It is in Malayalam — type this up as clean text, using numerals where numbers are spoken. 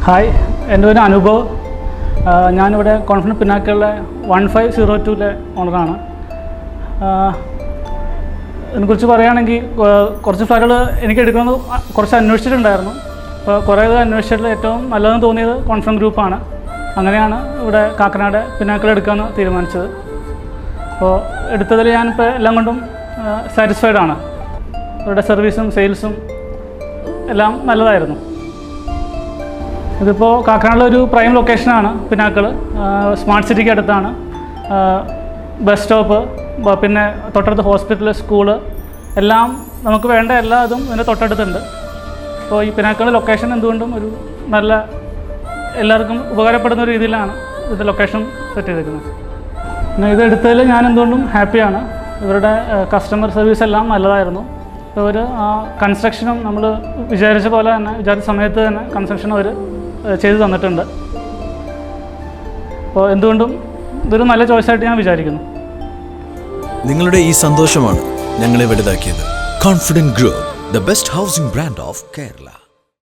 ഹായ്, എൻ്റെ ഒരു അനുഭവം. ഞാനിവിടെ കോൺഫിഡൻറ്റ് പിന്നാക്കളിലെ 1502 ഓണറാണ്. ഇതിനെക്കുറിച്ച് പറയുകയാണെങ്കിൽ കുറച്ച് ഫ്ലാറ്റുകൾ എനിക്ക് എടുക്കുന്നത് കുറച്ച് അന്വേഷിച്ചിട്ടുണ്ടായിരുന്നു. അപ്പോൾ കുറേ അന്വേഷിച്ചിട്ടുള്ള ഏറ്റവും നല്ലതെന്ന് തോന്നിയത് കോൺഫിഡൻറ്റ് ഗ്രൂപ്പാണ്. അങ്ങനെയാണ് ഇവിടെ കാക്കനാട് പിന്നാക്കൾ എടുക്കാമെന്ന് തീരുമാനിച്ചത്. അപ്പോൾ എടുത്തതിൽ ഞാനിപ്പോൾ എല്ലാം കൊണ്ടും സാറ്റിസ്ഫൈഡ് ആണ്. അവരുടെ സർവീസും സെയിൽസും എല്ലാം നല്ലതായിരുന്നു. ഇതിപ്പോൾ കാക്കനാടിലൊരു പ്രൈം ലൊക്കേഷനാണ് പിന്നാക്കൾ. സ്മാർട്ട് സിറ്റിക്ക് അടുത്താണ്. ബസ് സ്റ്റോപ്പ്, പിന്നെ തൊട്ടടുത്ത് ഹോസ്പിറ്റൽ, സ്കൂള് എല്ലാം നമുക്ക് വേണ്ട എല്ലാ ഇതും ഇതിൻ്റെ തൊട്ടടുത്തുണ്ട്. അപ്പോൾ ഈ പിന്നാക്കൾ ലൊക്കേഷൻ എന്തുകൊണ്ടും ഒരു നല്ല എല്ലാവർക്കും ഉപകാരപ്പെടുന്ന ഒരു രീതിയിലാണ് ഇത് ലൊക്കേഷൻ സെറ്റ് ചെയ്തിരിക്കുന്നത്. പിന്നെ ഇത് എടുത്തതിൽ ഞാൻ എന്തുകൊണ്ടും ഹാപ്പിയാണ്. ഇവരുടെ കസ്റ്റമർ സർവീസ് എല്ലാം നല്ലതായിരുന്നു. ഇവർ കൺസ്ട്രക്ഷനും നമ്മൾ വിചാരിച്ച പോലെ തന്നെ വിചാരിച്ച സമയത്ത് തന്നെ കൺസ്ട്രക്ഷൻ അവർ ചെയ്തു തന്നിട്ടുണ്ട്. അപ്പോൾ എന്തുകൊണ്ടും ഇതൊരു നല്ല ചോയ്സായിട്ട് ഞാൻ വിചാരിക്കുന്നു. നിങ്ങളുടെ ഈ സന്തോഷമാണ് ഞങ്ങളെ വലുതാക്കിയത്. Confident Group, the best housing brand of Kerala.